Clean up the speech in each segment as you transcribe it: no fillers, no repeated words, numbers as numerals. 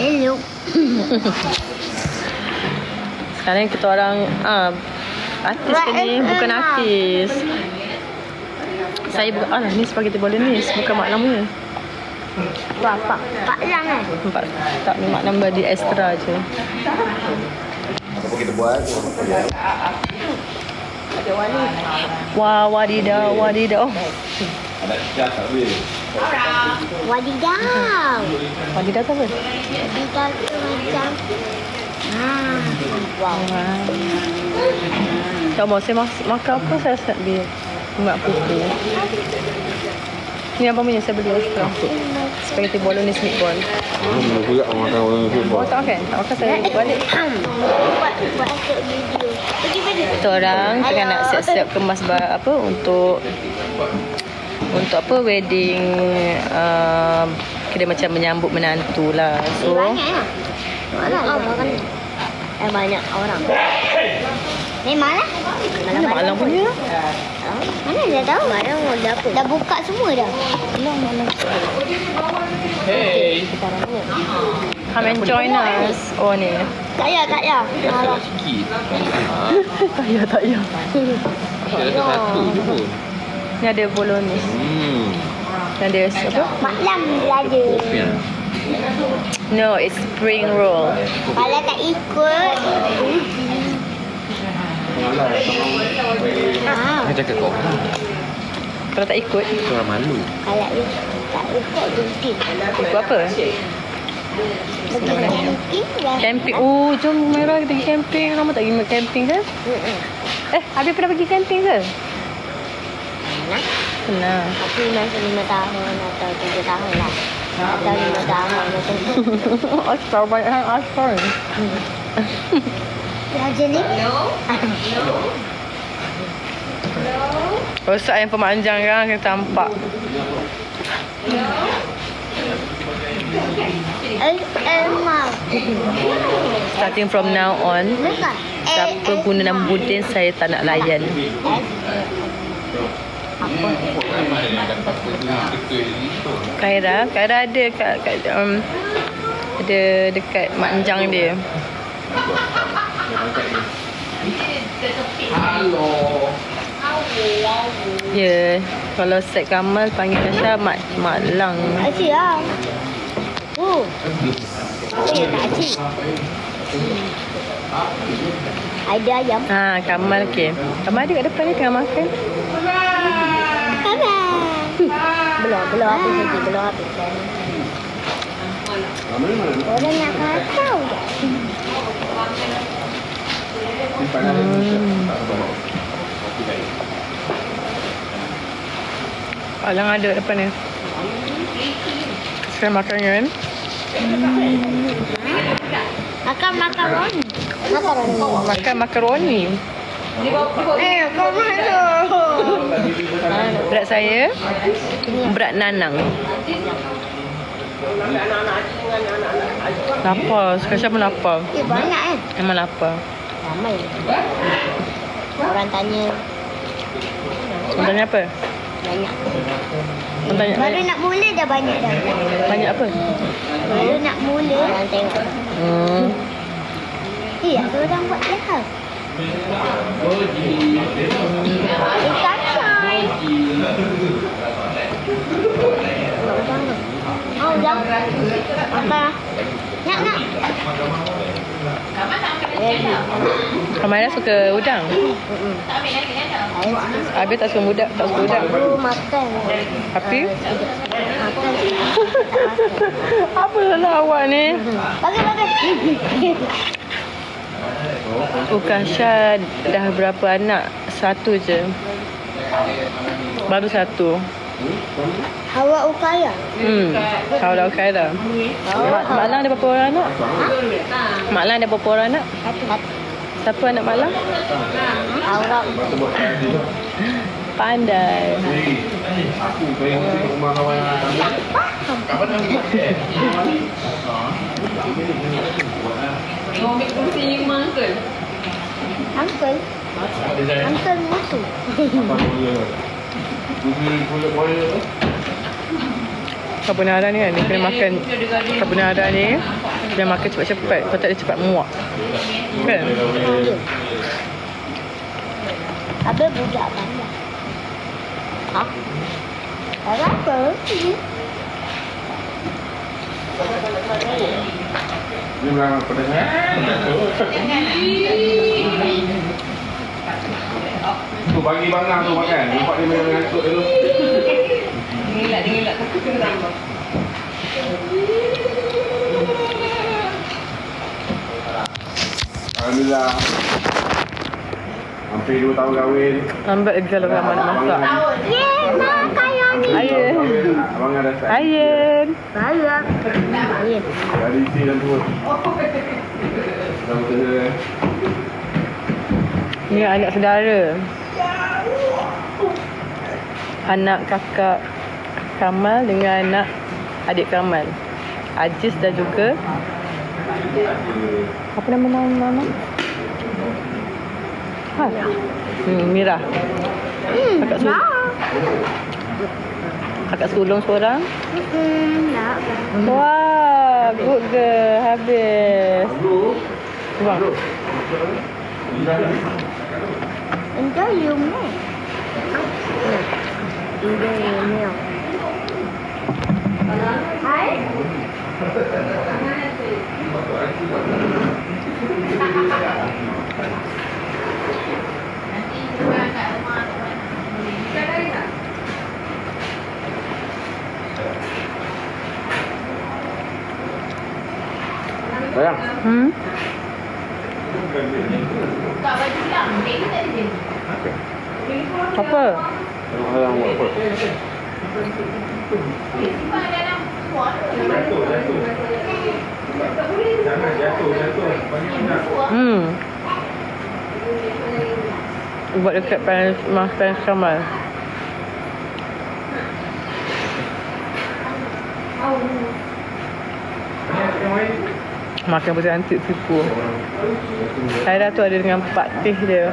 Hello. Sekarang kita orang artis ke ni? Bukan artis. Saya bukan, ni spaghetti bolognese, bukan mak nama. Pak Lang kan? Tak, ni mak nama di extra je. Apa kita buat? Ada wali. Wah, wadidaw. Ada cat tak boleh. Wadidaw. Wadidaw tu apa? Wadidaw tu macam. Wow. Tak mau saya makan apa saya set dia. Mak pupu. Ni apa punya saya beli extra. Spaghetti bolognese meatball. Mana pula makan orang Oh, tak makan. Tak makan saya balik. Buat untuk video. Pergi. Kita orang tengah nak siap-siap kemas apa untuk apa wedding, kira macam menyambut menantu lah. So banyak orang. Memanglah. mana malam punya? Mana dia tahu? Mana dah buka semua dah. Mana. Hey. Come and join us. Oh ni. Tak ya. Sikit. Tak ya. Saya rasa satu je pun. Ni ada bolognese. Ada apa? Malam dia ada. No, it's spring roll. Kalau tak ikut, Saya cakap kau. Kalau tak ikut, Itu orang malu. kalau tak ikut mungkin. ikut apa? Mungkin dah. Camping. Oh, jom Merah kita pergi camping. Lama tak pergi camping ke? Habis pernah pergi camping ke? Pernah. Aku masa 5 tahun atau 3 tahun lah. Atau 5 tahun macam tu. Aspar, banyak yang aspar. Raja ni? Rosak yang pemanjang kan, kita tampak. Emma. Starting from now on, siapa guna nama Budin, saya tak nak layan. Khaira ada kat ada dekat mak anjang dia. Ya, kalau set Kamal panggil Tasha Mak Lang. Acik lah. Apa yang tak acik? Ada ayam. Kamal okey. Kamal ada kat depan ni tengah makan. Belum habis. Orang nak kacau je. Alang ada kat depan ni. Sekarang makan kan? Makan makaroni. Makan makaroni. Kau mana? Berat saya, berat Nanang. Lapar, sekarang siapa lapar? Banyak kan? Memang lapar. Ramai. Orang tanya. Orang tanya apa? Banyak. Orang tanya Baru nak mula dah banyak dah. banyak apa? Baru nak mula. Orang tengok. Ada orang buat lah. Kacau. Dah. Makan. Nak. Kamara suka udang? Habis tak suka udang? Aku makan. Tapi? Makan. Apa salah awak ni? Bagus. Ukasha dah berapa anak? Satu je. Baru satu. Awak ukaya? Kau dah Ukasha. Mak Lang ada berapa orang anak? Mak Lang ada berapa orang anak? Siapa anak Mak Lang? Awak. Pandai. Aku pengen tengok rumah kawan. Kapan nak Mau ambil kursi ni rumah Uncle? Uncle mutu. Carbonara ni kan, dia kena makan carbonara ni Dia makan cepat-cepat. Kau tak ada cepat muak. Kan? Habis budak banyak. Ha? Apa? Ni memang pedas. Tu bagi bangang tu makan. Nampak dia memang ngantuk tu. Dingin-dingin tak kena tambah. Alhamdulillah. Hampir 2 tahun kahwin. Lambat lagi kalau Rahman nak masak. Makan yang ni. Ayun. Abang ada start. Ayun. Banyak. Ayun. Ada isi dalam perut. Dah betul. Ni anak saudara. Anak kakak Kamal dengan anak adik Kamal. Aziz dan juga apa nama mama? Ha. Mira. Kakak sulung seorang. Wah, good girl. Habis. Bang. Enjoy your meal. Enjoy your meal. Hai. Sayang. Apa? Sayang buat apa? Jangan jatuh. Buat dekat pans Kamal. Makan pun cantik tipu. Haira tu ada dengan Pak Teh dia.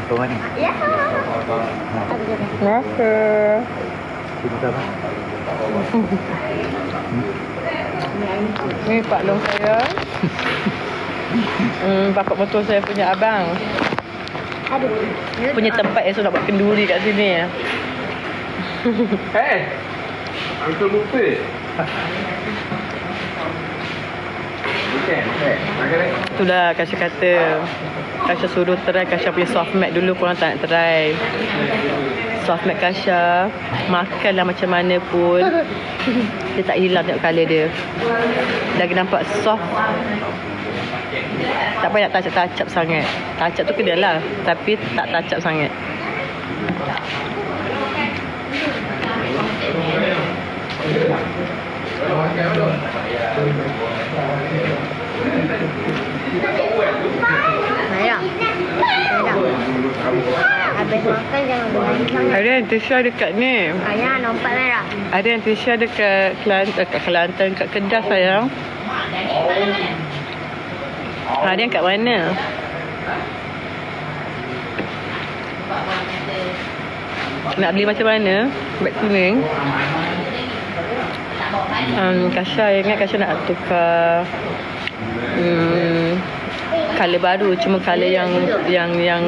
Kau mana? Ya. Kenapa? Cinta apa? Ni Pak Long saya. Bapak motor saya punya abang. Aduh. Punya tempat yang nak buat kenduri kat sini. Hey! Uncle Mufti. Bukan. Itulah Kasha kata. Kasha suruh try Kasha punya soft mat dulu. Korang tak nak try soft mat Kasha. Makanlah macam mana pun dia tak hilang tengok colour dia. Lagi nampak soft. Tak payah nak touch-up sangat. Touch-up tu kena lah, tapi tak touch-up sangat. Merah. Habis makan jangan berani sangat. Ada yang Tisha dekat ni. Ayah nampak merah. Ada yang Tisha dekat Kelantan, kat Kedah sayang. Ada yang kat mana? Nak beli macam mana? Beg kuning. Kasha ingat Kasha nak tukar colour baru. Cuma colour yang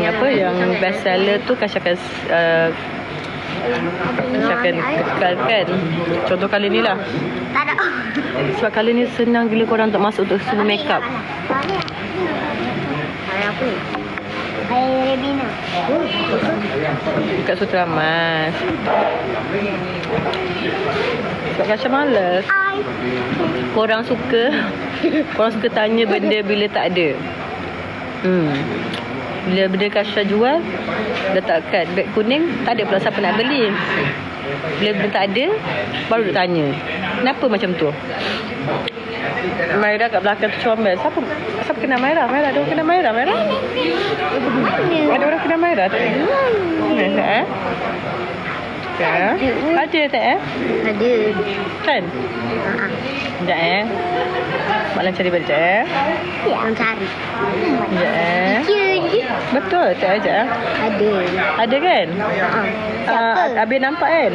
apa, yang best seller tu Kasha akan kekalkan. Contoh colour ni lah. Tak ada. Sebab colour ni senang gila korang untuk masuk untuk semua make up. Ayah apa ni? Ayah Rebina. Dekat Sultan Mas. Sebab Kasha malas. Korang suka tanya benda bila tak ada. Bila benda Kasha jual, letakkan beg kuning, tak ada pula siapa nak beli. Bila benda tak ada, baru dia tanya, kenapa macam tu? Maira kat belakang tu comel. Siapa kenal Maira? Ada orang kenal Maira? Ada orang kenal Maira tak? Tak? Ada tak? Ada. Kan? Sekejap Mak Lan cari balik sekejap Yang cari. Sekejap Ya je. Betul, tak ajak. Ada. Ada kan? Siapa? Habis nampak kan?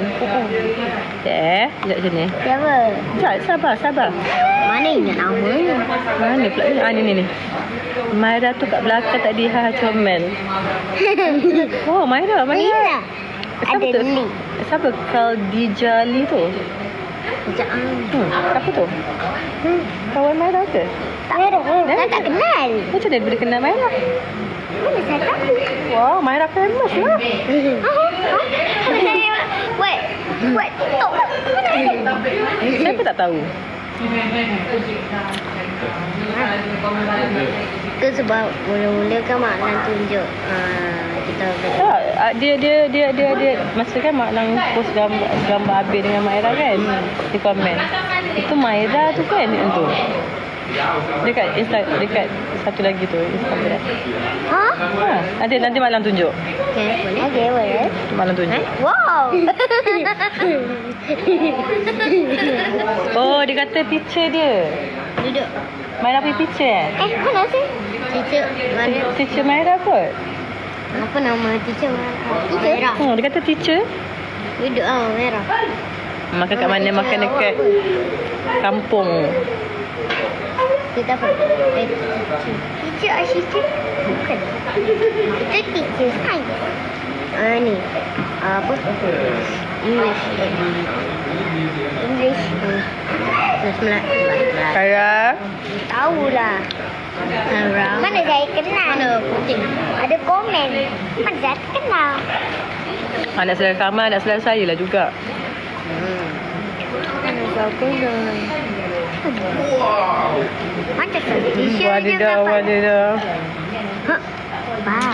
Sekejap sini. Siapa? Sekejap, sabar. Mana ingat namanya? Mana pula? Ni. Maira tu kat belakang tadi comel. Oh, Maira. Mira. Siapa Ada tu? Lee. Siapa? Khadijah Lee tu? Sekejap. Siapa tu? Kawan Maira ke? Saya tak kenal. Macam mana boleh kenal Maira? Mana saya tahu? Wow, Maira famous lah. Saya buat TikTok. Saya pun tak tahu. Ke sebab mula-mula kan Mak Lan tunjuk kita Tak, dia masa kan Mak Lang post gambar Abid dengan Maira kan, di komen. Itu Maira tu kan tu. Dekat satu lagi tu Instagram. Ha? Ada nanti Mak Lang tunjuk. Okey, boleh. Mak Lang tunjuk. Wow. Oh, dia kata picture dia. Duduk. Maira punya picture Mana sih? Teacher mana? Teacher Maira kot. Apa nama teacher Merah. Dia kata teacher. Duduk merah. Makan kat mana? Makan dekat kampung. Kita apa? Teacher Ashika. Bukan. Itu teacher science. Ni. Apa? English. Kaya. Tahulah. Mana saya kenal? Mana kucing? Ada komen. Mana saya kenal? Anak saudara Kamal, anak saudara saya lah juga. Mana saya kenal? Macam tu. T-shirt je dapat. Wadidah. Wow.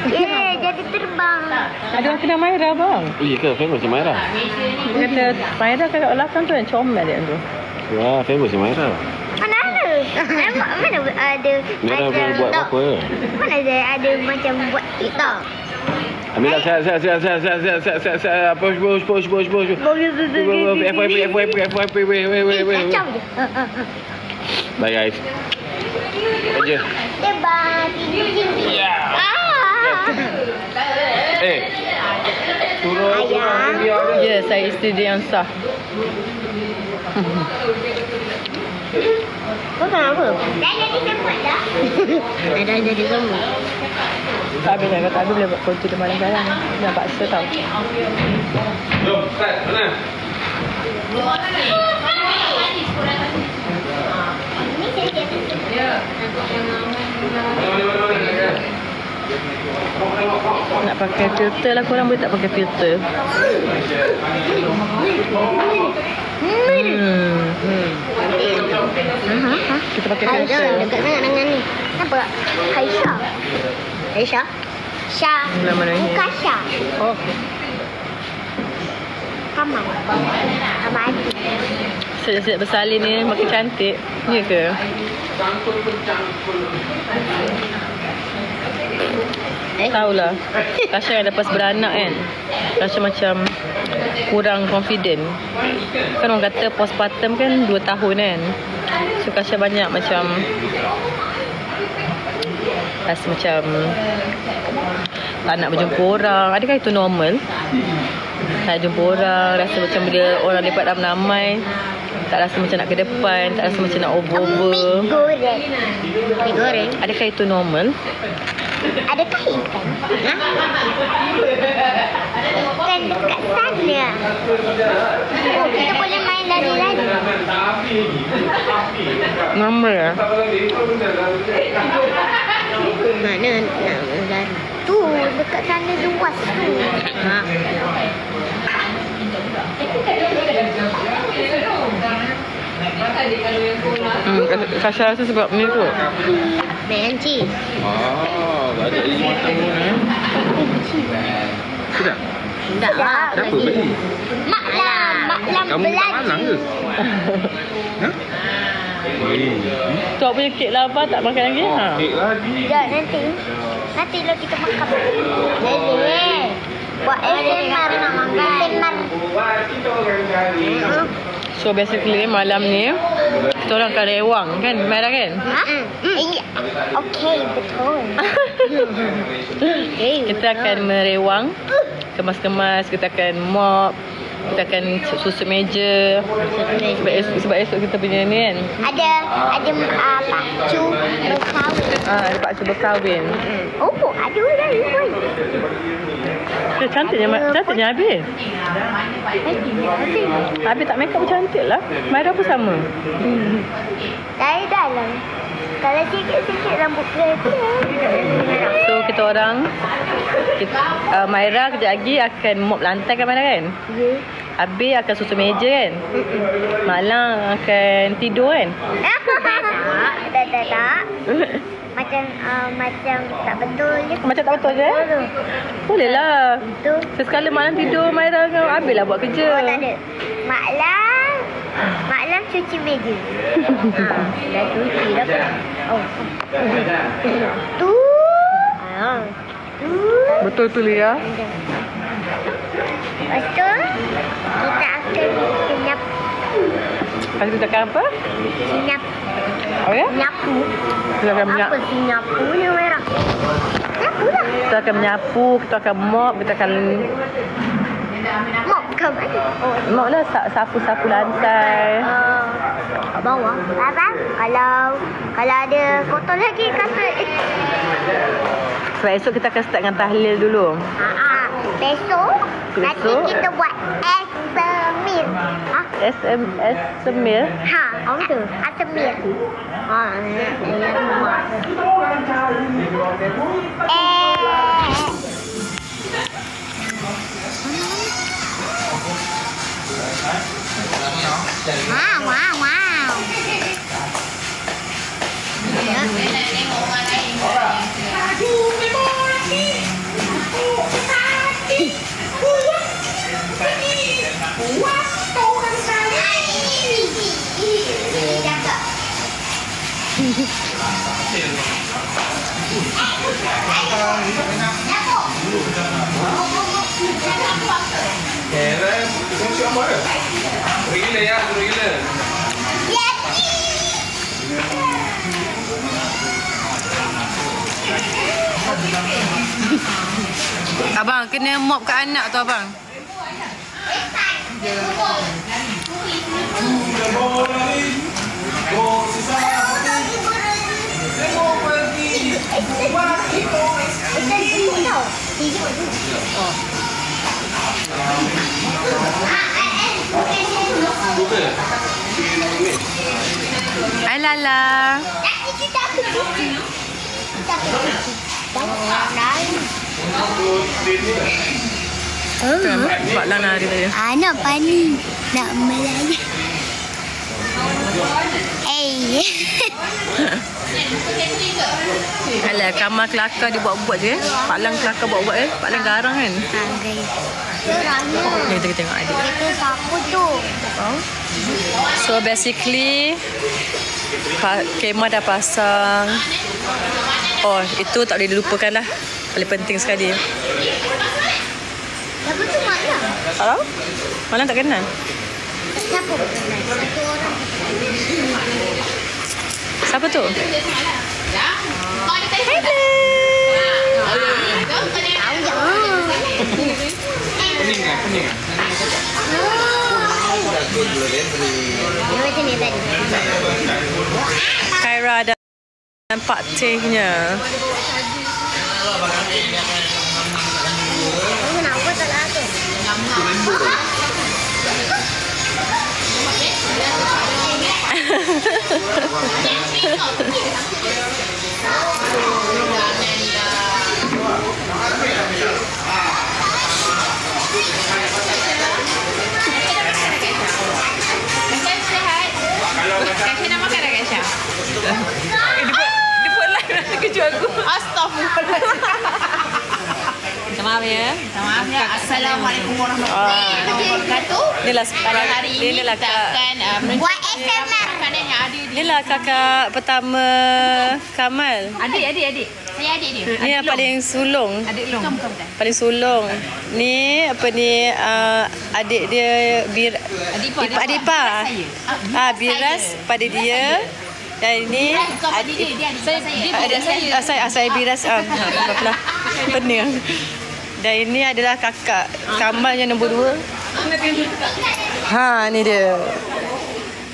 Jadi terbang. Ada orang kenal Maira bang. Oh, iya ke? Famous je Maira? Dia kata Maira kat belakang tu yang comel dia tu. Wah, famous je Maira. Mana ada? Mana ada? Maira boleh buat apa? Mana ada macam buat TikTok? Ambil lah, siap. Push. FYP, wait. Kacau je. Bye guys. Aja. Terbang tinggi-tinggi. Turun. Ya, saya isteri dia yang sah. Kau kenapa? Dah jadi semut dah. Dah jadi semut. Tak habis kan, kata habis boleh buat konti di malam-malam. Jangan paksa tau. Jom, start. Mana? Ini saya Nak pakai filter lah, korang boleh tak pakai filter? Kita pakai filter. Dekat sangat dengan ni. Kenapa? Aisyah? Syah. Nama mana ni? Bukan Syah. Oh. Kamal. Kamal. Sejak bersalin ni makin cantik. Ya ke? Tahulah. Tasha yang lepas beranak kan, Tasha macam kurang confident. Kan orang kata postpartum kan 2 tahun kan. So Tasha banyak macam rasa macam tak nak berjumpa orang. Adakah itu normal? Tak nak jumpa orang, rasa macam bila orang lepak ramai-ramai, tak rasa macam nak ke depan, tak rasa macam nak over-over. Mi goreng. Adakah itu normal? Adakah ikan? Ikan dekat sana. Oh, kita boleh main lari-lari. Normal lah. Mana nak lari? Tu, dekat sana luas tu. Kasha rasa sebab ni kot. Mac and cheese. Tak ada lagi matang pun Sudah? Dah. Siapa beli? Mak Lam Kamu tak malang ke? Ha? Tok punya kek lava tak makan lagi? Ha? Kek lagi. Sekejap nanti lah kita makan. Lele. Buat ASMR nak makan. ASMR. So basically malam ni Kita orang akan rewang kan, Maira kan? Okey, betul. Kita akan merewang, kemas-kemas, kita akan mop, kita akan susut meja. Sebab esok kita punya ni kan. Ada pakcu berkahwin. Ada pakcu berkahwin. Oh, ada dah. Cantiknya Habib. Habib tak make up cantik lah. Maira pun sama. Dari dalam. Kalau sikit-sikit rambut kereta. So kita orang Maira kejap lagi akan mop lantai kan Maira kan? Ya. Habib akan susun meja kan? Malang akan tidur kan? Tak. Macam tak betul je. Macam tak betul je? Boleh lah. Betul. Sesekala malam tidur Maira dengan Habib lah buat kerja. Oh, tak ada. Malam cuci meja. Dah cuci dah. Oh. Tu. Betul tu Lia. Lepas tu kita akan senyap. Lepas tu kita akan apa? Senyap. Oh ya? Nyapu. Kita akan menyapu. Apa senyapu ni merah? Nyapu lah. Kita akan menyapu, kita akan mop, kita akan Mop ke mana? Oh, mop lah, sapu-sapu lantai. kat bawah. Abang, kalau ada kotor lagi kasut. Sebab esok kita akan start dengan tahlil dulu. Besok nanti kita buat semir. SMS semil. Orang tu. Semir. Wow. Keren, kau siapa dia? Gila ya, gila. Abang kena mop kat anak tu abang. Hai Lala. Buat Lana hari tadi. Nak pani. Nak Melayu. Alah, kamar kelakar dia buat-buat je. Pak Lang kelakar buat-buat Pak Lang garang kan. Ni kita tengok adik. Itu siapa tu? So basically kemah dah pasang. Oh, itu tak boleh dilupakan lah. Paling penting sekali. Siapa tu Mak Lang? Tak tahu? Malang tak kenal. Siapa? Satu orang. Siapa tu? Pening. Khaira dan Pak Tehnya. Kenapa tak ada? Kasih nama kan Kasha? Dia buat live nak kejut aku. Astaghfirullahaladzim. Minta maaf ya. Maaf ya. Assalamualaikum warahmatullahi wabarakatuh. Inilah Hari ini inilah kita akan Buat SMR. makanan yang ada di inilah kakak pertama Kamal. Adik. Saya adik dia. Ni yang paling sulung. Adik long. Bukan. Paling sulung. Ni apa ni adik dia adik ipar. Biras pada dia. Dan ini Adik dia saya. saya Biras apalah. Benar. Dan ini adalah kakak Kamal yang nombor 2. Ni dia.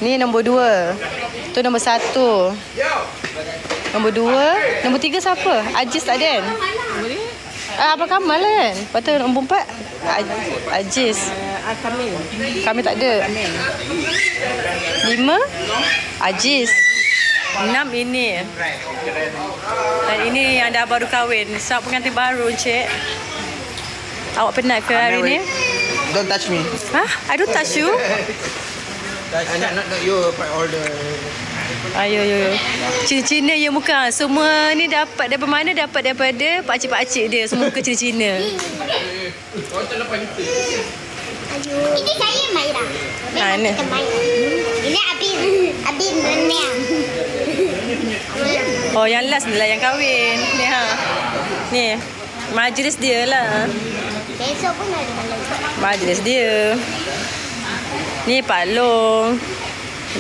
Ni nombor 2. Tu nombor 1. Nombor 2. Nombor 3 siapa? Aziz tak ada kan? Abang Kamal kan? Lepas tu nombor 4 Aziz. Kami tak ada. 5 Aziz. 6 ini. Dan ini yang dah baru kahwin. Sebab pengantin baru, Encik. Awak penat ke hari ni? Don't touch me. I don't touch you. Not you order. Ayo. Cina-Cina je muka. Semua ni dapat daripada mana? Dapat daripada pakcik-pakcik dia. Semua muka Cina-Cina. Ini saya Maira. Ni. Ini Abin Meniang. Oh, yang last ni lah yang kahwin. Ni Ni. Majlis dia lah. Besok pun ada lagi. Majlis dia. Ni Pak Long.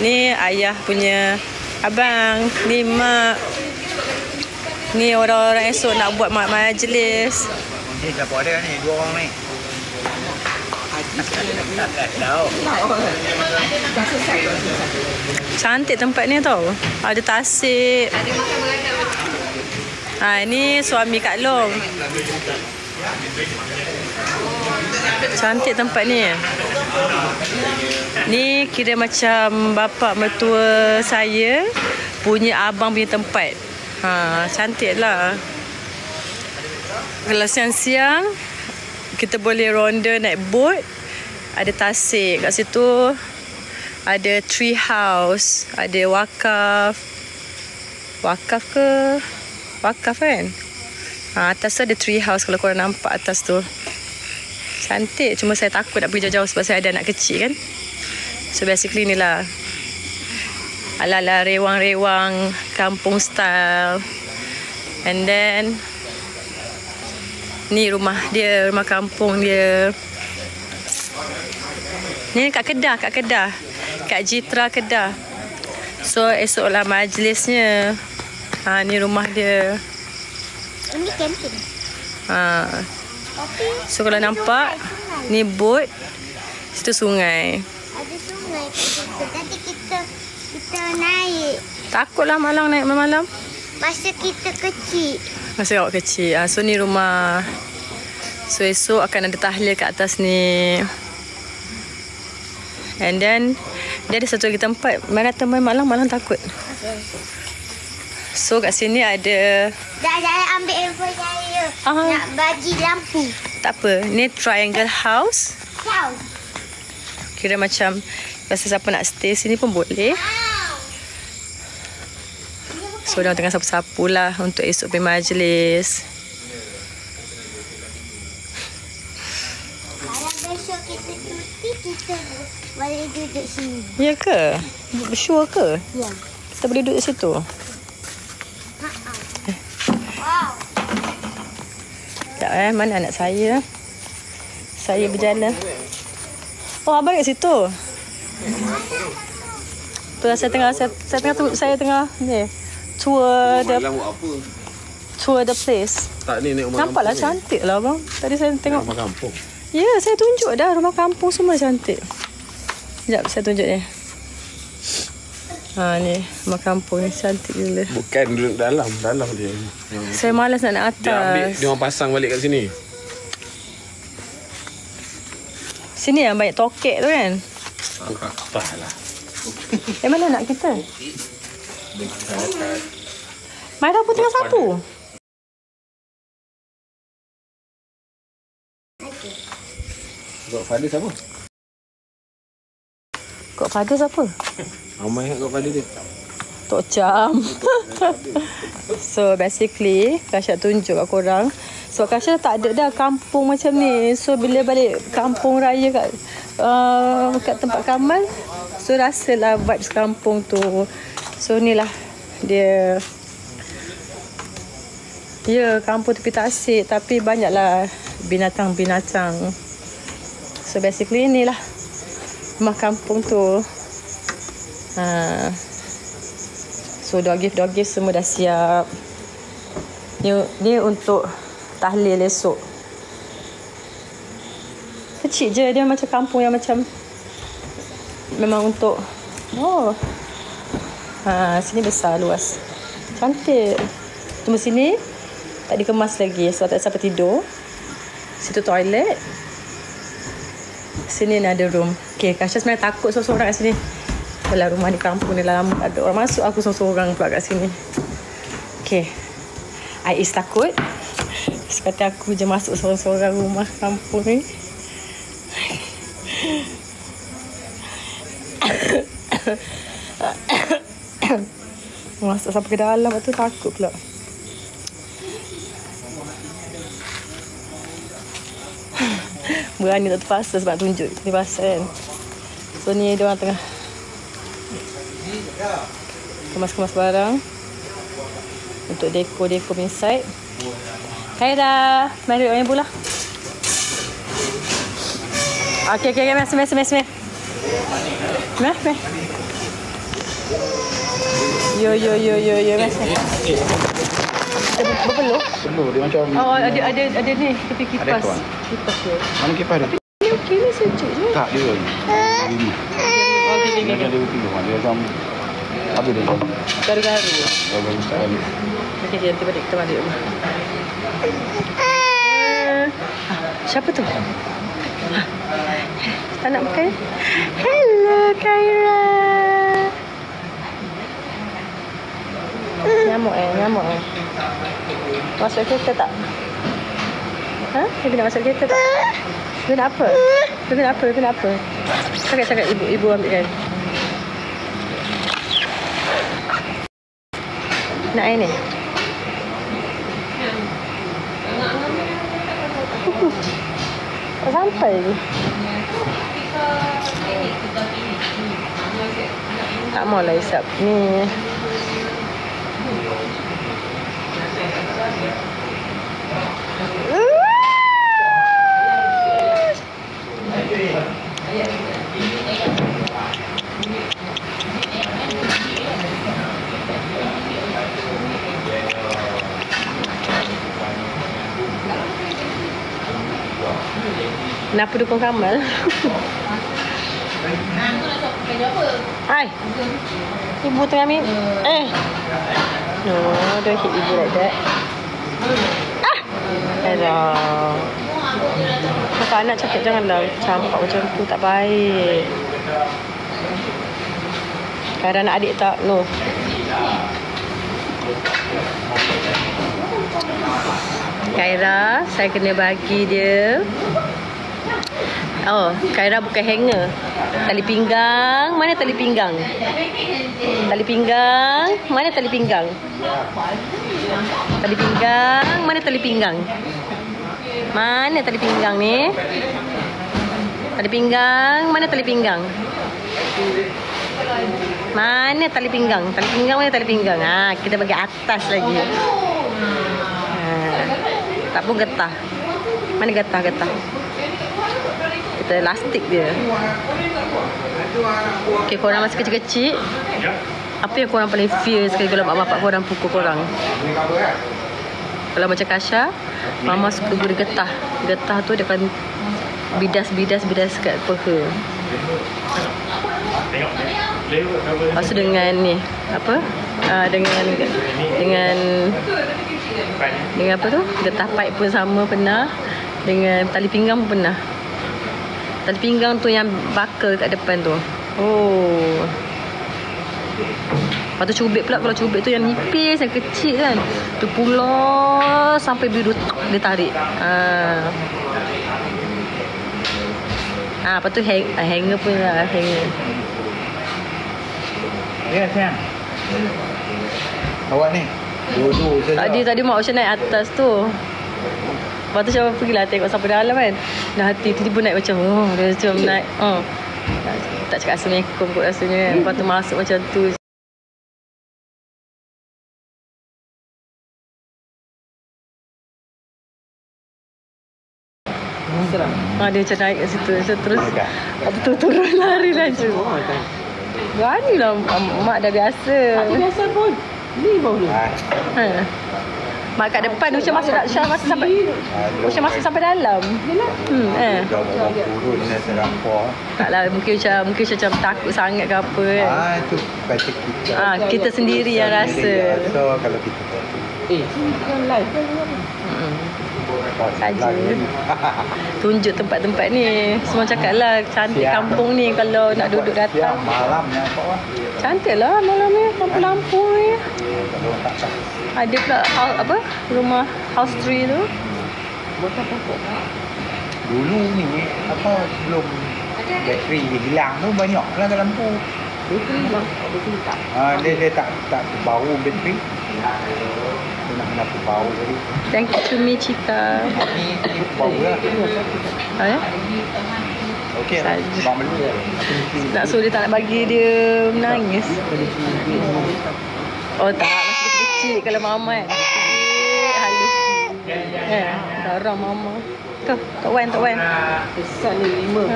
Ni ayah punya abang. Ni mak. Ni orang-orang esok nak buat majlis. Siapa ada ni? 2 orang ni. Cantik tempat ni tau. Ada tasik. Ini suami Kak Long. Cantik tempat ni. Ni kira macam bapa mertua saya punya abang punya tempat. Cantik lah. Kalau siang-siang kita boleh ronda naik boat. Ada tasik kat situ. Ada tree house. Ada wakaf. Wakaf ke? Wakaf kan? Atas tu ada tree house kalau korang nampak atas tu. Cantik. Cuma saya takut nak pergi jauh-jauh sebab saya ada anak kecil kan. So basically ni lah. Ala-ala rewang-rewang kampung style. And then ni rumah dia, rumah kampung dia. Ni kat Kedah. Kat Jitra Kedah. So esoklah majlisnya. Ni rumah dia. Ini kantin. So kalau nampak ni boat, situ sungai. Ada sungai. Nanti kita naik. Takutlah malam naik malam. Masa kita kecil. Masa awak kecil. So ni rumah. So esok akan ada tahlil kat atas ni. And then dia ada satu lagi tempat. Mana teman malam takut. So kat sini ada. Dah ambil handphone saya. Nak bagi lampu. Tak apa. Ni triangle house. House. Kira macam rasa siapa nak stay sini pun boleh. So dah tengah sapu-sapu lah untuk esok pergi majlis. Kalau besok kita cuti, kita boleh duduk sini. Ya ke? Sure ke? Ya. Kita boleh duduk situ? Wow. Sekejap mana anak saya? Saya berjalan. Oh, abang kat situ. Tu saya tengah ni. Tour the place. Tak ni rumah Nampaklah cantik lah abang. Tadi saya tengok. Rumah kampung. Ya, saya tunjuk dah rumah kampung semua cantik. Sekejap saya tunjuk ni. Ni rumah kampung ni cantik gila. Bukan duduk dalam dia. Saya malas nak naik atas. Dia orang pasang balik kat sini. Sini yang banyak tokek tu kan. Entahlah. Mana nak kita? Maira pun tengah sapu. Godfather siapa? Godfather siapa? Ramai ingat Godfather dia. Tok Cam. So basically Kasha tunjuk kat korang. So Kasha tak ada dah kampung macam ni. So bila balik kampung raya kat tempat Kamal, so rasalah vibes kampung tu. So ni lah dia. Ya, kampung tepi tasik. Tapi banyaklah binatang-binatang. So basically inilah rumah kampung tu. So dogif semua dah siap. Dia untuk tahlil esok. Kecil je, dia macam kampung yang macam memang untuk sini besar, luas, cantik. Cuma sini tak dikemas lagi sebab tak siapa tidur. Situ toilet, sini ni ada room. Okay, Kasha sebenarnya takut seorang-seorang kat sini. Kalau rumah di kampung ni lama ada orang masuk, aku seorang-seorang pula kat sini. Okay, Ais takut. Sekata aku je masuk seorang-seorang rumah kampung ni. Masuk sampai ke dalam tu takut pula. Berani tak terpaksa sebab tunjuk terpaksa kan. So ni dia orang tengah kemas-kemas barang untuk dekor inside. Kaira, mari main bola. Okey, meh. Meh. Yo, meh. Berpeluh? Peluh dia macam. Oh, ada ni tepi kipas. Kipas tu. Mana kipas dia? Ni okey ni sejuk je. Tak dia. Ini. Okey. Dia ada peluh. Dia macam apa dia? Garu-garu. Garu sekali. Okey, kita balik rumah. Siapa tu? Tak nak makan? Hello, Kaira. Nyamuk. Masuk kereta tak? Dia nak masuk kereta tak? Dia nak apa? Cakap ibu ambilkan. Nak air ni? Tak sampai lagi. Tak maulah isap ni. Kenapa dukung Kamal? Hai. Ibu tengah ambil. No, don't hit ibu like that. Hello. Kakak anak cakap janganlah campak macam tu, tak baik. Kadang anak adik tak, no. Kaira, saya kena bagi dia. Oh, Kaira bukan hanger. Tali pinggang. Mana tali pinggang? Tali pinggang. Mana tali pinggang? Tali pinggang. Mana tali pinggang? Mana tali pinggang ni? Tali pinggang. Mana tali pinggang? Mana tali pinggang? Tali pinggang mana tali pinggang? Kita bagi atas lagi. Tak pun getah. Mana getah? Kita elastik dia. Okay, korang masih kecil-kecil. Apa yang korang paling fear sekali kalau mak bapak korang pukul korang? Kalau macam Kasha, mama suka guna getah. Getah tu dia akan bidas kat peha. Lepas tu dengan ni apa? Dengan apa tu? Getah pipe pun sama pernah. Dengan tali pinggang pun pernah. Tali pinggang tu yang bakal kat depan tu. Oh. Lepas tu cubit pula. Kalau cubit tu yang nipis, yang kecil kan, tu pulau sampai biru dia tarik. Lepas tu hanger pun lah. Hanger. Ya, sayang. Awak ni Tadi mak macam naik atas tu. Lepas tu macam pergilah tengok sampai dalam kan. Dah hati tiba-tiba naik macam dia macam naik tak cakap Assalamualaikum kot rasanya kan. Lepas tu masuk macam tu. Dia macam naik kat situ. Terus tu turun lari laju. Berani lah. Mak dah biasa. Biasa pun. Ni baru. Mak kat depan macam masuk masuk sampai dalam. Turun dah serampok. Taklah mungkin macam takut sangat ke apa kan. Itu baca kita. Kita sendiri yang rasa. So kalau kita Kan live kan. Saja. Tunjuk tempat-tempat ni. Semua cakap lah cantik kampung ni kalau nak duduk datang. Malam ni apa? Cantik lah malam ni. Lampu-lampu ni. Ada pula rumah house tree tu. Dulu ni sebelum bateri hilang tu banyak lah kat lampu. Dia tak bau bateri. Dia nak kena bau tadi. Thank you to me Cika. Ni bau lah. Okey lah. Bang beli. Nak suruh dia tak nak bagi dia menangis. Oh tak, masih kecil kalau mama kan. Halus. Darah mama. Tu, Tok Wan. Pesan ni 5.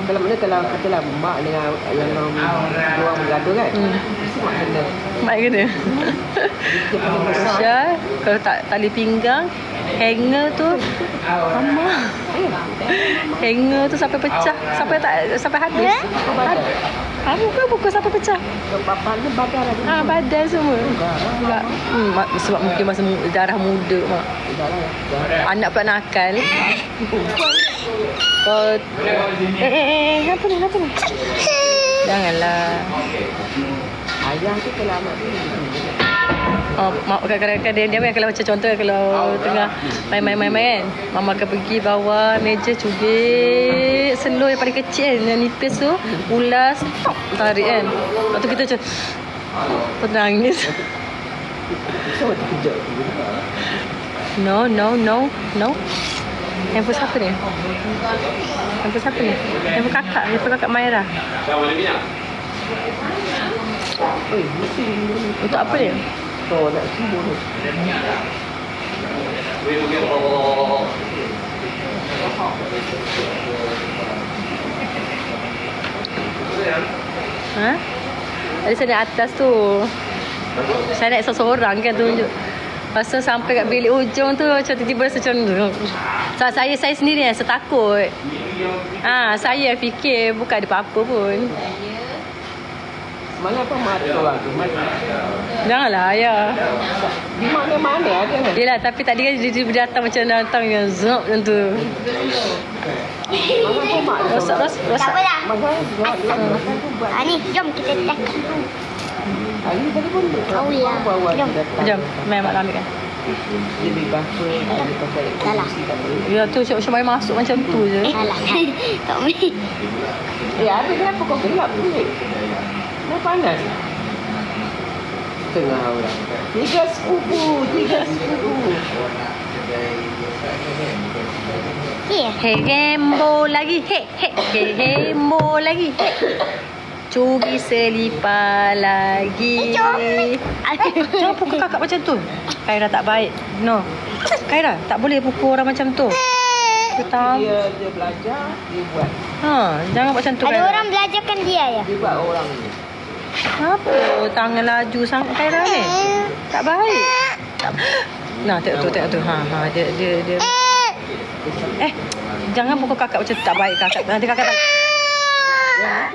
Kalau mana kalau katalah mak dengan orang bergaduh kan. Mesti mak kena. Mak kena. Syah, kalau tak tali pinggang, hanger tu mama. Hanger tu sampai pecah, sampai habis. Bukan sampai pecah. Badan Badan semua. Sebab mungkin masa darah muda mak. Anak pula nakal. Apa ni? Janganlah. ayah tu kalau anak tu mak kadang-kadang dia kalau macam contoh kalau tengah main kan, mama akan pergi bawah meja cubit seluar yang paling kecil yang nipis tu, ulas tarik kan. Lepas tu kita macam nangis. No. Handphone siapa ni? Handphone kakak Maira. Untuk apa dia? Oh, nak sembuh tu. Ha? Ada saya naik atas tu. Saya naik seorang kan tunjuk. Pasal sampai kat bilik ujung tu macam tiba-tiba rasa macam tu. Saya sendiri yang setakut. Saya fikir bukan ada apa-apa pun. Mana apa mak orang tu? Janganlah ayah. Di mana-mana ada kan? Yelah, tapi tadi kan dia datang macam datang yang zop macam tu. Mana apa mak tu? Rosak. Tak apalah. Mana Ni, jom kita cakap. hari tadi pun Oh ya. Jom. Jom, main mak ambil kan. Dia bebas pun. Salah. Ya tu syok main masuk macam tu je. Salah. Tak boleh. Ada kenapa kau gelap tu? Dah panas. Tengah orang. Tiga sepupu. Hey Gembo lagi. Hey Gembo lagi. Curi selipar lagi. Jangan pukul kakak macam tu. Khaira tak baik. No. Khaira tak boleh pukul orang macam tu. Dia belajar, dia buat. Jangan buat macam tu. Ada Khaira. orang belajarkan dia ya? Dia buat orang ni. Apa? Tangan laju sangat Khaira ni. Tak baik. Nah, tengok tu. Dia. Jangan pukul kakak macam tu. Tak baik kakak.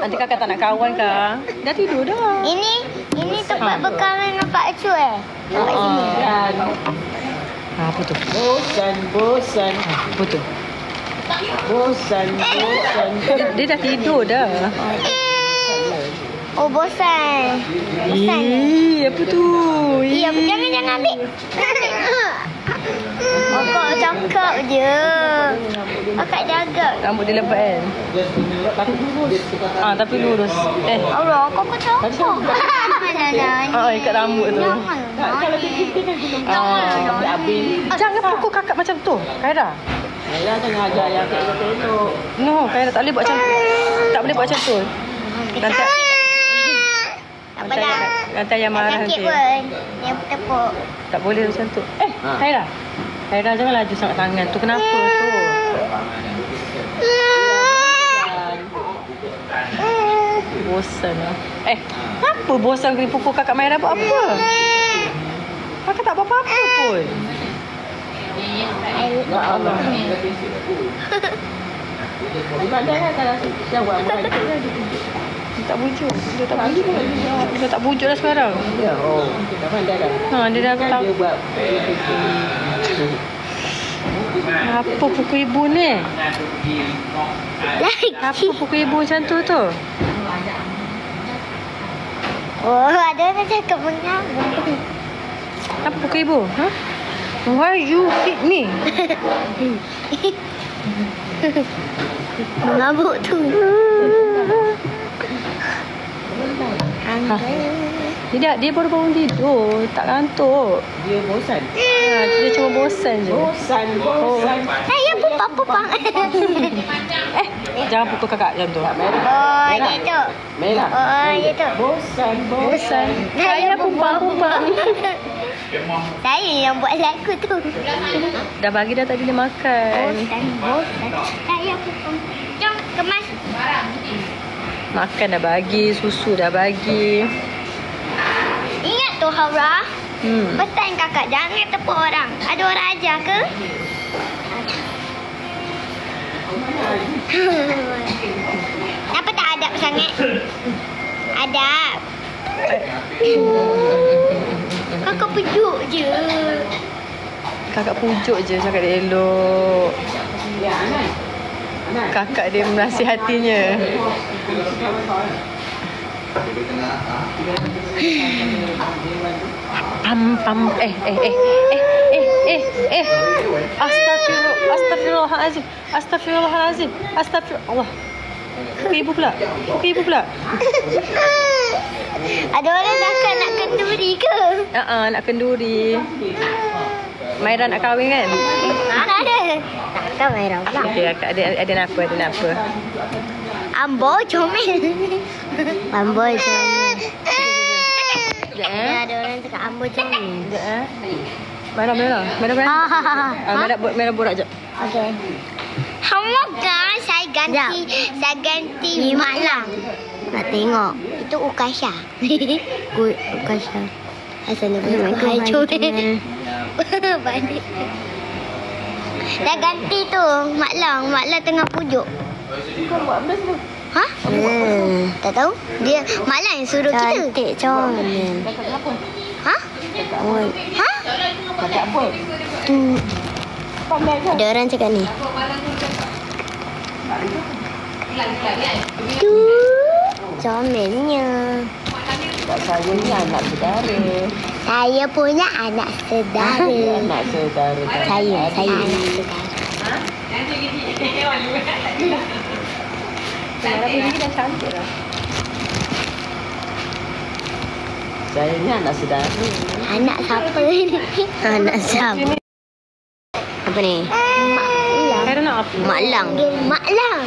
Nanti kakak tak nak kawan kah? Dah tidur dah. Ini tempat berkawan dengan Pak Cu Tempat sini. Apa tu? Bosan. Apa tu? Bosan. Dia dah tidur dah. Oh, bosan. Apa tu? Ya, jangan ambil. Kakak cakap je. Kakak jaga. Rambut dia lebat kan? Tapi lurus. Allah, kakak cakap. Ikat rambut tu. Kalau kita kan guna Jangan pukul kakak macam tu, Khaira. Ayah jangan ajar ayah kat elok. No, Khaira tak boleh buat macam tu. Tak boleh buat macam tu. Nanti ayah marah nanti. Sakit pun. Yang tepuk. Tak boleh macam tu. Khaira jangan laju sangat tangan tu. Kenapa tu? Bosan lah. Apa bosan kena pukul kakak Maira buat apa? Kakak tak apa-apa pun. Ya Allah. Ibadah kan kalau jawab mereka Dia tak bujuk. Dia tak bujuk dah sekarang. ya, oh, tak pandai dah. Dia dah Kan tahu. dia buat Apa pukul ibu ni? Apa pukul ibu macam tu? Oh, ada orang cakap mengamuk. Apa pukul ibu? Why you hit me? Mengamuk tu. Tidak, dia baru bangun tidur. Tak kantuk. dia bosan. Dia cuma bosan je. Bosan. Saya pupang. Jangan pukul kakak macam tu. Oh, gitu. Merah. Oh, gitu. Bosan. Saya pupang. Saya yang buat lagu tu. Dah bagi dah tadi dia makan. Bosan. Saya pupang. Jom, kemas. Makan dah bagi, susu dah bagi. Ingat tu, Haura. Pesan kakak, jangan tepuk orang. Ada orang ajar ke? Kenapa tak adab sangat? Adab. Kakak pujuk je. Kakak pujuk je cakap dia elok. Ya, Anan. Kakak dia menasihatinya. Astagfirullahalazim. Astagfirullah. Ibu pula. Ada orang cakap nak kenduri ke? Nak kenduri. Maira nak kahwin kan? Mana ada? Tak tahu Maira pula. Okey, ada nak apa? Ambo comel. Ambo comel. Ada orang cakap ambo comel. Maira. Maira borak jap. Okey. Semoga saya ganti Mak Lang. Nak tengok. Itu Ukasha. Ukasha. Assalamualaikum. Balik. Dah ganti tu Mak Lang tengah pujuk. Kau buat apa tu? Ha? Tak tahu. Dia Mak Lang yang suruh kita. Cantik comel. Kakak apa? Ha? Ha? Kakak apa? Tu. Pandai ke? Ada orang cakap ni. Tu. Comelnya. Tak, saya ni anak saudara. Saya punya anak saudara. Anak saudara. Saya anak saudara. Maira begini dah cantik lah. Saya ni anak saudara. Anak siapa ni? Anak siapa? Apa ni? Maira nak apa? Mak Lang. Mak Lang.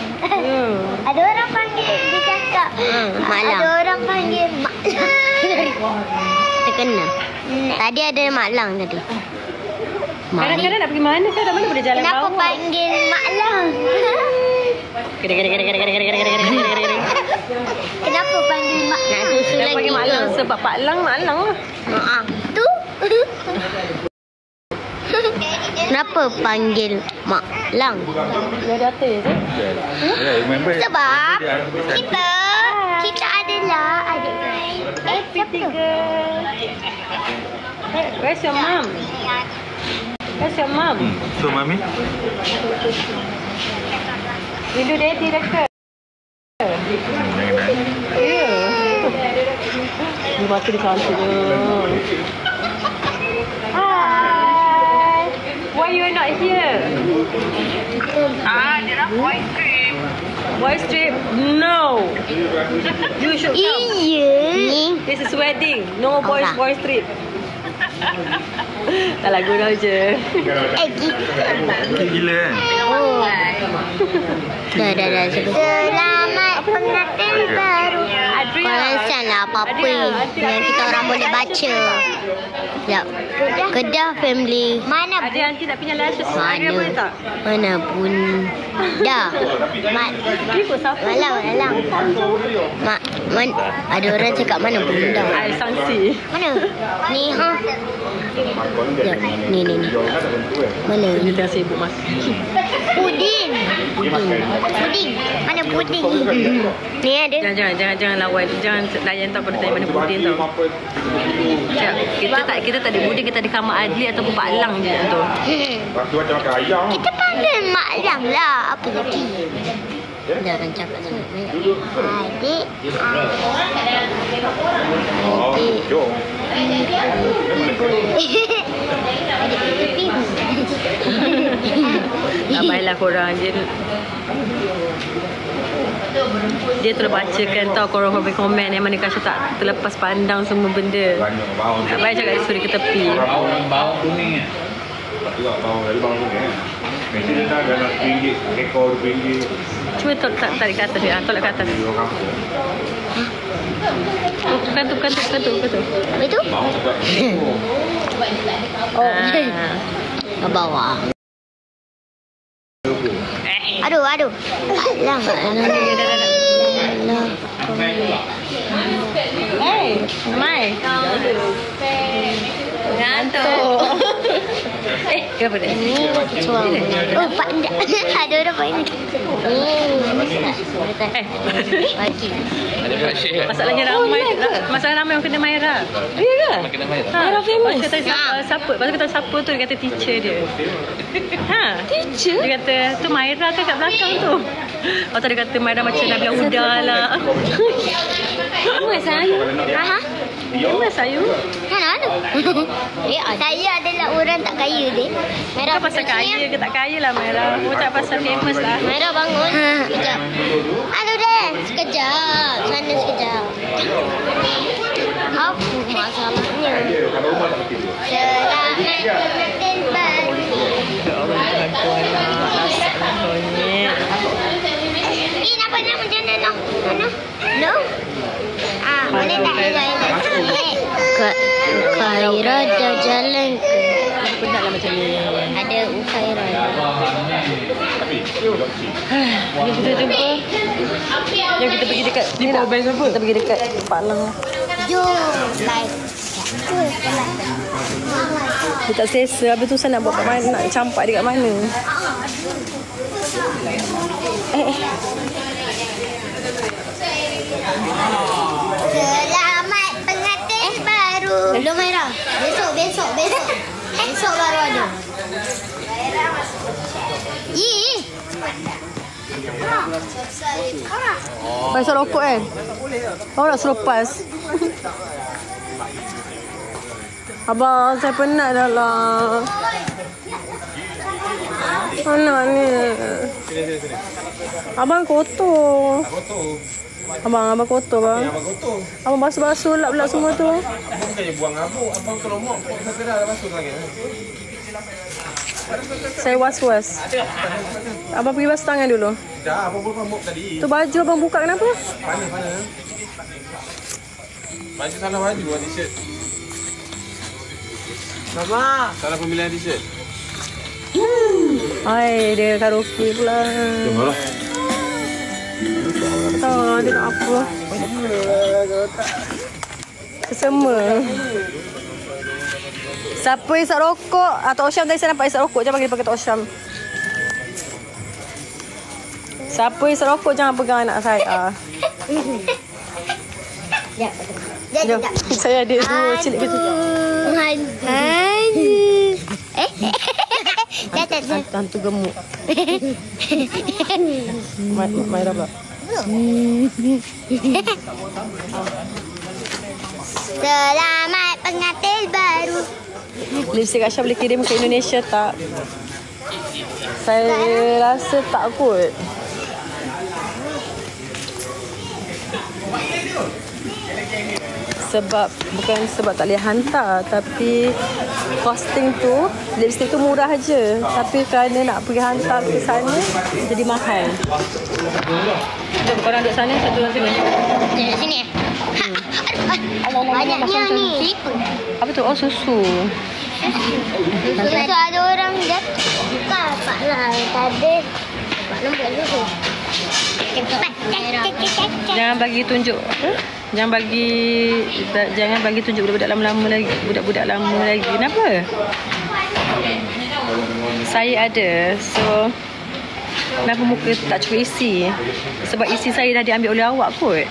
Ada orang panggil, dia cakap. Mak Lang. Ada orang panggil Mak Lang. Terkena. Tadi ada Mak Lang tadi. Kadang-kadang nak pergi mana ke? Mana boleh jalan Kenapa bawah? panggil Mak Lang? Kenapa panggil Mak Lang? Nak susu Dia lagi panggil Mak Lang ke? sebab Pak Lang lah. Tu. Kenapa panggil Mak Lang? Dia ada atas je. Sebab kita adalah adik-beradik. Siapa? Where's your mom? Where's your mom? So, Mami? Rindu daddy dah ke? Ya. Dia mata dia cantik je. Hi. Why you not here? Dia nak boy trip. Boy trip? No. You should come. Iya. This is wedding. No boys trip. Tak lagu dah je. Gitu. Gila kan? Oh. Dah. Selamat pengantin baru. Koran lah apa-apa yang kita orang boleh baca. Sekejap. Kedah family. Mana Ada nanti nak pinjam lashes Mana? boleh tak? Mana pun. Dah. Malang. Ada orang cakap mana bunda. Ai sangsi. Mana? Ni ha. Ya, ni. Mana? Dia tengah sibuk mas. Puding. Mana puding? Ni ada. Jangan lawan. Jangan layan tau kalau tanya mana puding tau. Sekejap. Kita tak ada puding, kita ada Kamar Adli ataupun Pak Lang je tu. Waktu macam makan ayam. Kita panggil Mak Lang lah. Apa lagi? Jangan cakap sangat banyak. Adik. Oh, jom. Tak baiklah korang. Dia terus bacakan tau korang komen yang mana Kasha tak terlepas pandang semua benda. Banyak bawang. Tak baik cakap suri ke tepi. Bawang kuning kan? Tak juga bawang dari bawang kuning kan? Biasanya dah dalam RM1, ekor RM2. Cuba tarik ke atas dia. Tolak ke atas. Di orang tu. Bukan tu. Apa itu? Bawang sebab ekor. Ke bawah. Aduh. Lang. Hey, Mai. Gantuk. Kenapa dia? Oh, pandai. Ada orang main lagi. Bagi. Masalahnya ramai orang kena Maira. Ya ke? Kena main. Maira famous. Siapa? Lepas tu kita siapa tu dia kata teacher dia. Teacher? Dia kata tu Maira kan kat belakang tu. Lepas tu dia kata Maira macam Nabila Huda lah. Ha? Famous Ayu. Mana? Saya adalah orang tak kaya dia. Bukan pasal kaya ke tak kaya lah Maira. Mau cakap pasal famous lah. Maira bangun. Sekejap. Aduh deh. Sekejap. Sana sekejap. Apa masalahnya? Selamat pengantin baru. Nampak macam mana? No? Boleh tak Khaira dah jalan ke? Penat lah macam ni. Ada Khaira. Kita jumpa. Jom kita pergi dekat ni lah. Kita pergi dekat Pak Lang. Jom. Like. Dia tak selesa. Habis tu saya nak buat kat mana? Nak campak dia kat mana? Selamat pengantin baru. Belum Maira. Besok baru ada. Pasal rokok kan? Oh nak selepas. Abang saya penat dah lah. Mana ni? Abang kotor. Abang kotor bang. Abang basuh-basuh lap-lap semua tu. Abang bukannya buang habuk. Abang kalau mop, segera dah basuh tangan. Saya was-was. Abang pergi basuh tangan dulu. Dah, abang pun mop tadi. Tu baju abang buka kenapa? Panas. Baju salah baju lah t-shirt. Mama. Salah pemilihan t-shirt. Hai, dia karaoke pula. Tengoklah. Tahu dia nak apa. Kesema. Siapa isap rokok? Tok Osyam tadi saya nampak isap rokok. Jangan panggil pakai Tok Osyam. Siapa isap rokok jangan pegang anak saya. Jom. Saya ada dua cilik kecil. Hantu gemuk. Maira pula. Selamat pengantin baru. Lipstick Aisyah boleh kirim ke Indonesia tak? Saya rasa tak kot. Sebab bukan sebab tak boleh hantar, tapi costing tu lipstick tu murah je, tapi kerana nak pergi hantar ke sana jadi mahal. Jom korang duduk sana, satu orang sini. Duduk sini. Banyaknya ni. Apa tu? Oh, susu. Susu ada orang jatuh. Bukan, Pak lah. Tadi. Pak lembut susu. Jangan bagi tunjuk apa? Jangan bagi tunjuk budak-budak lama-lama lagi. Budak-budak lama lagi. Kenapa? Saya ada. So kenapa muka tak cukup isi? Sebab isi saya dah diambil oleh awak kot.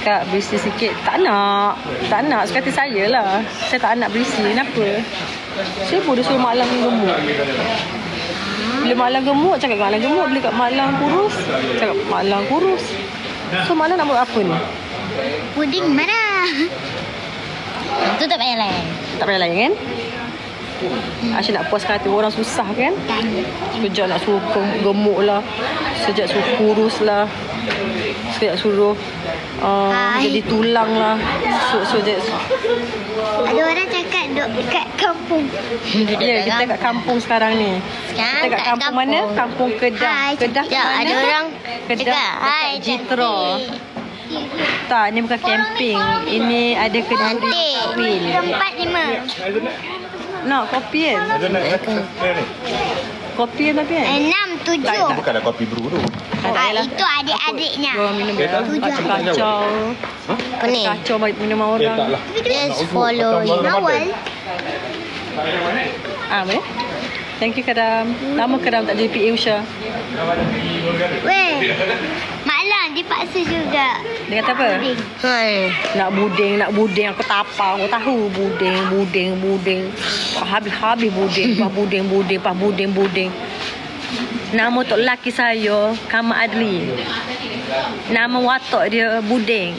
Kak, berisi sikit. Tak nak. Sekata saya lah. Saya tak nak berisi. Kenapa? Saya pun dia suruh Mak Lang gemuk. Bila Mak Lang gemuk, cakap Mak Lang gemuk. Bila kat Mak Lang kurus, cakap Mak Lang kurus. So Mak Lang nak buat apa ni? Puding mana? Itu tak payah layan. Tak payah layan kan? Asyik nak puaskan hati orang susah kan? Sekejap nak suruh gemuk lah. Sekejap suruh kurus lah. Sekejap suruh jadi tulang lah. Ada orang cakap duduk kat kampung. Ya, kita kat kampung sekarang ni. Sekarang Kita kat kampung mana? Kampung Kedah. Kedah kat mana? Ada orang Kedah cakap, "Hai, dekat Jitra. Tak, ni bukan camping. Ini ada kedai kopi. 4-5. Nak kopi kan? Kopi kan tapi kan? 6-7. Bukan ada kopi brew tu. Itu adik-adiknya. Gua minum kacau. Apa ni? Kacau minum orang. taklah. Just following awal. Boleh? Thank you Kadam. Lama Kadam tak jadi PA Usha. Weh, Mak Lang dipaksa juga. Dia kata apa? Nak buding. Aku tak apa. Aku tahu buding. Habis buding. Nama tok lelaki saya Kama Adli. Nama watak dia Buding.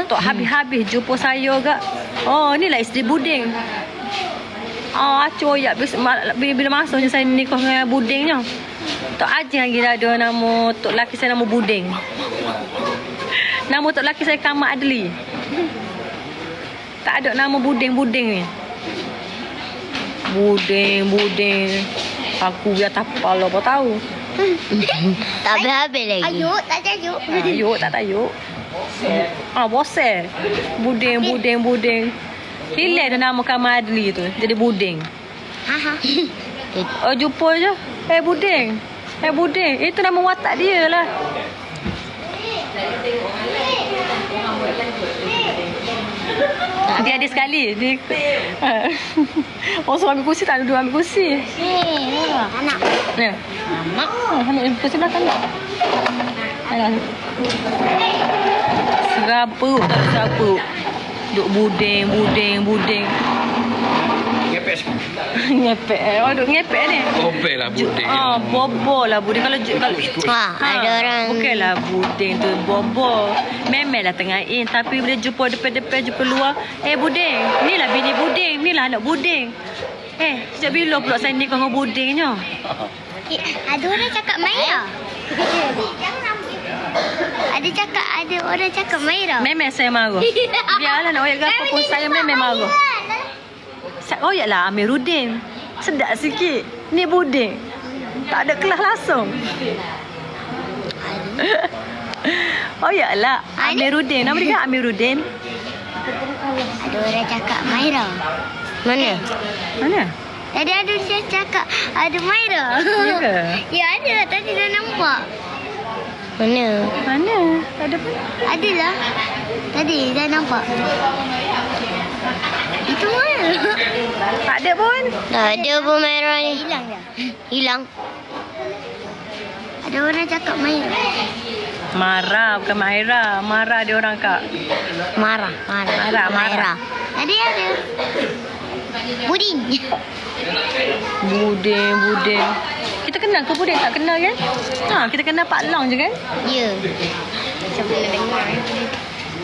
Tok habis jumpa saya gak. Oh, inilah isteri Buding. Acoy bila masuknya saya nikah dengan Budingnya. Tok Haji lagi dah ada nama tok lelaki saya nama Buding. Nama tok lelaki saya Kama Adli. Tak ada nama Buding ni. Buding. Aku biar tapal apa tahu. Tak habis lagi. Ayuk, tak tajuk. Tak tajuk. Bose. Buding. Hilang dah nama Kama Adli tu. Jadi Buding. Jumpa je. Buding. Itu nama watak dia lah. Dia ada sekali. Orang suruh ambil kursi, tak ada dua ambil kursi. Anak. Ya. Ambil kursi belakang tak? Serabut. Duk buding. Ngepek. Duk ngepek ni. Bobel lah buding. Bobo lah buding. Kalau Ada orang. Bukanlah buding tu bobo. Memelah tengah tapi bila jumpa depan jumpa luar, buding. Inilah bini buding, inilah anak buding. Sejak bila pula saya nikah dengan budingnya? Ada orang cakap Maira. Ada orang cakap Maira. Memang saya marah. Biarlah nak oyak apa pun saya memang marah. Oyaklah Amiruddin. Sedap sikit. Ni buding. Tak ada kelas langsung. Oyaklah Amiruddin. Nama dia kan Amiruddin. Ada orang cakap Maira. Mana? Tadi ada saya cakap ada Maira. Ya ke? Ya ada. Tadi dah nampak. Mana? Tak ada pun. Adalah. Tadi dah nampak. Itu mana? Tak ada pun. Tak ada pun Maira ni. Hilang. Ada orang cakap Maira. Marah bukan Maira. Marah dia orang kak. Marah. Tadi ada. Buding. Kita kenal ke Buding? Tak kenal kan? Kita kenal Pak Long je kan? Ya.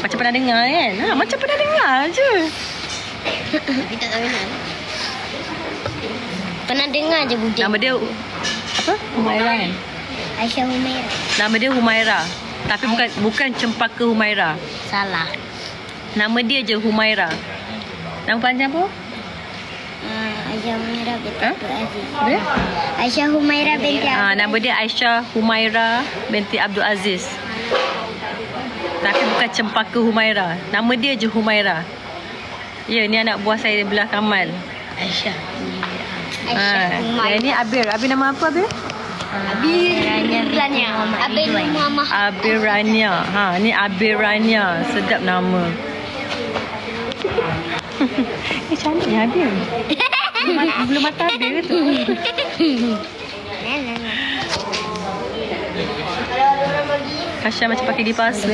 Macam pernah dengar kan? Macam pernah dengar je. Kita tak kenal. Pernah dengar je Buding. Nama dia apa? Humaira kan? Aisyah Humaira. Nama dia Humaira. Tapi bukan Cempaka Humaira. Salah. Nama dia je Humaira. Nama panjang apa? Aisyah Humaira binti Abdul Aziz. Apa? Aisyah Humaira binti Abdul Nama dia Aisyah Humaira binti Abdul Aziz. Tapi bukan Cempaka Humaira. Nama dia je Humaira. Ya, ni anak buah saya belah Kamal. Aisyah. Yang ni Abir. Abir nama apa Abir? Abir Rania. Abir Muhammad. Abir Rania. Ni Abir Rania. Sedap nama. Cantik ni Abir. Belum mata Abir tu. Kasha macam pakai gigi palsu.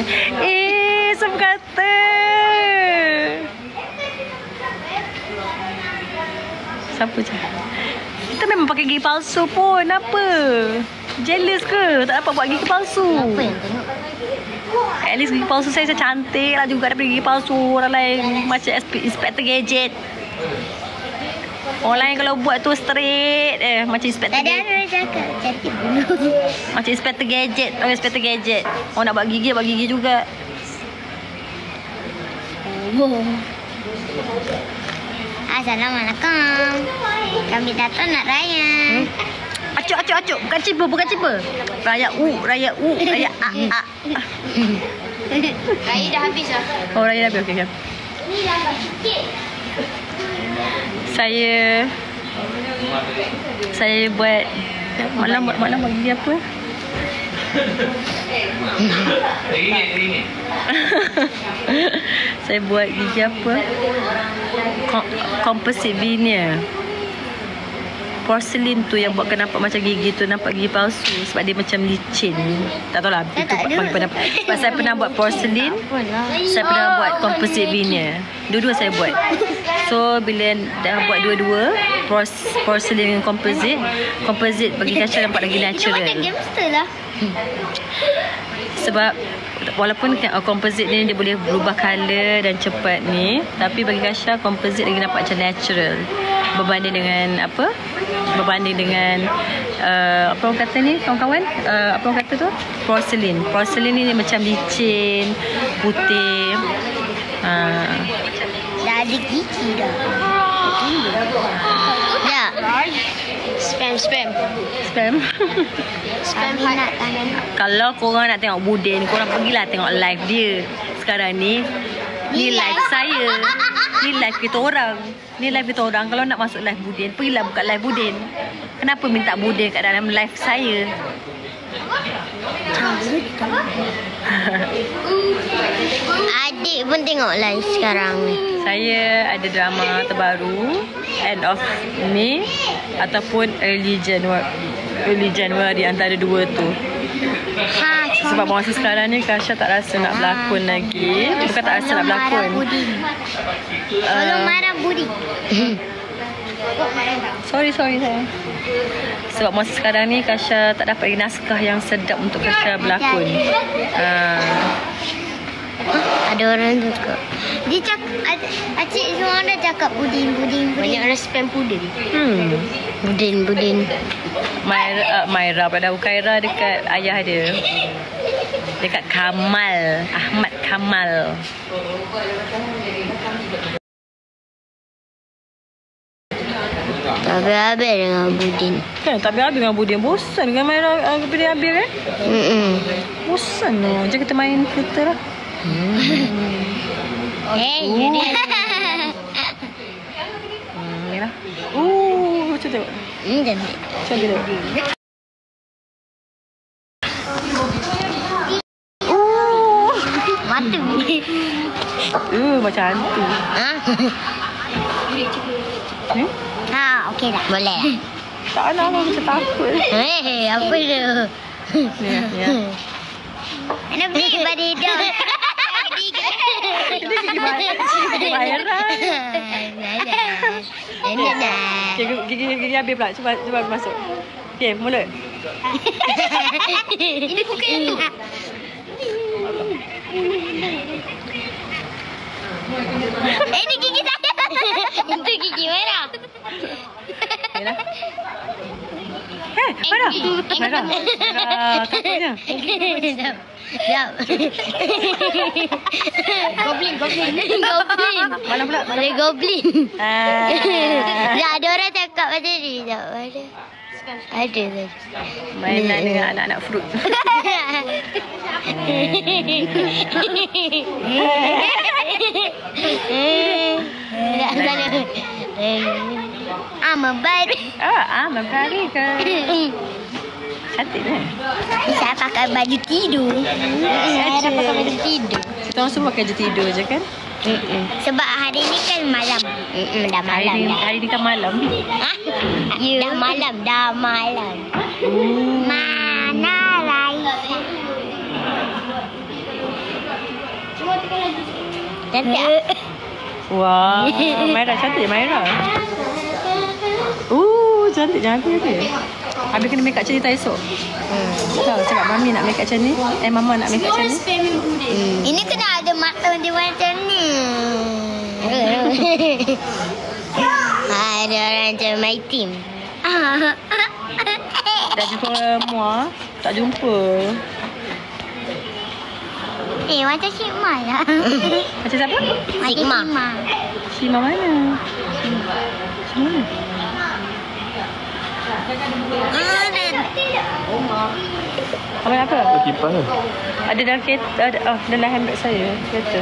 Siapa kata? Siapa je? Kita memang pakai gigi palsu pun. Apa? Jealous ke? Tak dapat buat gigi palsu. Apa yang tengok? At least gigi palsu saya cantik lah juga daripada gigi palsu orang lain. Macam Inspector Gadget. Orang lain kalau buat tu straight macam Inspector Tadi Gadget. ada cakap cantik dulu. Macam Inspector Gadget. Inspector Gadget. Orang nak buat gigi juga. Assalamualaikum. Kami datang nak raya. Acuk. Bukan cipa. Raya U. Raya A. Raya dah habis lah. Oh, raya dah habis. Okey. Ni lambat sikit. Saya buat malam buat gigi apa? Saya buat gigi apa? Composite veneer. Porcelain tu yang buatkan nampak macam gigi tu nampak gigi palsu sebab dia macam licin. Tak tahulah itu sebab saya pernah buat porcelain. Saya pernah buat composite veneer. Dua-dua saya buat. So bila dah buat dua-dua porcelain dengan composite bagi Kasha nampak lagi natural. Dia macam gamester lah. Sebab walaupun composite ni dia boleh berubah colour dan cepat ni, tapi bagi Kasha composite lagi nampak macam natural berbanding dengan apa orang kata ni kawan-kawan, apa orang kata tu, porcelain ni dia macam licin putih. Dah ada gigi dah. Ya. Spam minat tangan. Kalau korang nak tengok Budin, korang pergilah tengok live dia. Sekarang ni live saya. Ni live kita orang. Kalau nak masuk live Budin, pergilah buka live Budin. Kenapa minta Budin kat dalam live saya? Adik pun tengok live sekarang ni. Saya ada drama terbaru end of May ataupun early January antara dua tu. Sebab masa sekarang ni Kasha tak rasa nak berlakon lagi. Bukan tak rasa nak berlakon. Tolong marah Budi. Sorry sayang. Sebab masa sekarang ni Kasha tak dapat lagi naskah yang sedap untuk Kasha berlakon. Ada orang suka. Dia cakap, acik semua orang cakap Budin. Banyak orang spam Budin. Budin. Maira pada Ukaira dekat ayah dia. Dekat Kamal, Ahmad Kamal. Tak habis dengan Budin. Kan tak habis dengan Budin. Bosan dengan Maira daripada Abir kan? Bosan lah. Macam kita main filter lah. Jadi. Ni lah. Macam tengok. Cantik. Macam tengok. Mata. Macam hantu. Okey dah. Boleh. Tak nak lah, macam takut. Apa tu? Ya. Ana beli badida. Gigi bayaran. Gigi habis pula. Cuba masuk. Okey, mulut. Ini bukan yang tu. Ini gigi saya. Itu gigi merah. Merah. Merah. Merah. Takutnya. Jap. Goblin. Mana pula? Ada goblin. Jap, ada orang cakap macam ni. Jap, ada. Ada. Mainan dengan anak-anak fruit. Membaik. Membari ke? Cantik kan? Saya pakai baju tidur. Saya dah pakai baju tidur. Kita orang semua pakai baju tidur je kan? Sebab hari ni kan malam. Dah malam dah. Hari ni kan malam. Dah malam. Mana Raisa? Cantik. Wah, Maira cantik Maira. Cantik jangan dia. Habis kena make up macam ni tak esok. Tahu cakap mami nak make up macam ni. Mama nak make up macam ni. Ini kena ada mata dia macam ni. Ada orang macam my team. Dah jumpa Muar? Tak jumpa. Macam Sigma lah. Macam siapa? Sigma. Sigma mana? Sigma mana? Apa nak apa? Kipas lah. Ada dalam kereta, dalam handbag saya, kereta.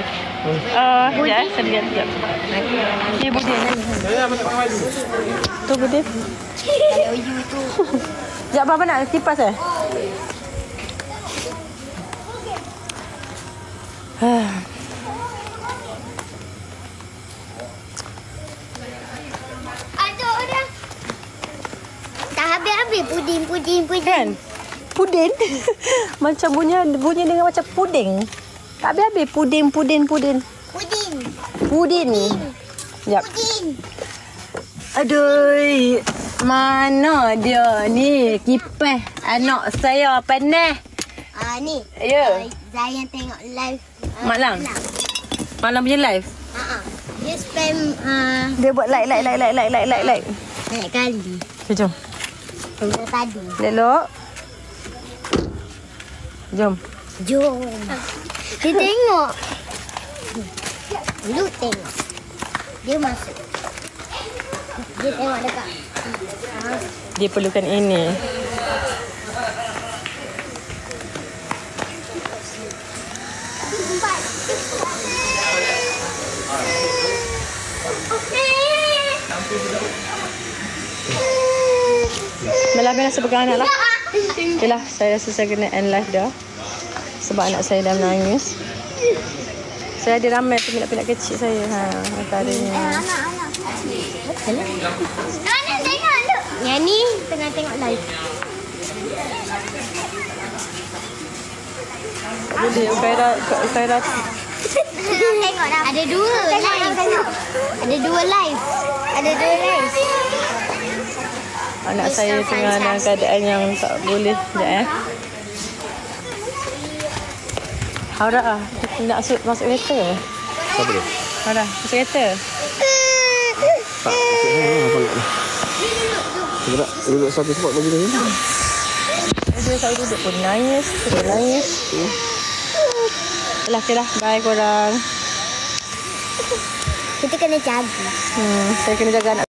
Sekejap, saya lihat sekejap. Ni Budin. Tu Budin. Kalau you tu. Sekejap, apa nak kipas Ada orang. Tak habis-habis puding. Kan? Pudin. Macam bunyi dengan macam puding. Tak habis-habis puding. Puding. Sekejap. Aduh. Mana dia ni? Kipas anak saya panas. Ni. Ya. Zayan tengok live. Malam punya live. Dia spam Dia buat like. banyak kali. Jom. Benda tadi. Elok. Jom. Dia tengok. Lu tengok. Dia masuk. Dia tengok dekat. Dia perlukan ini. Bella sebagai anak lah. Okay lah, saya rasa saya kena end live dah. Sebab anak saya dah menangis. Saya ada ramai peminat-peminat kecil saya. Antaranya. Anak tengok lu. Yang ni tengah tengok live. Boleh, Kaira. Tengok dah. Ada dua live. Anak saya tengah dalam keadaan yang tak boleh. Sekejap Haura nak masuk kereta. Siapa dia? Haura, masuk kereta. Tak, apa nak? Gerak, duduk satu spot bagi dia. Dia saya duduk pun nangis. Okay lah, bye korang. Kita kena jaga. Saya kena jaga anak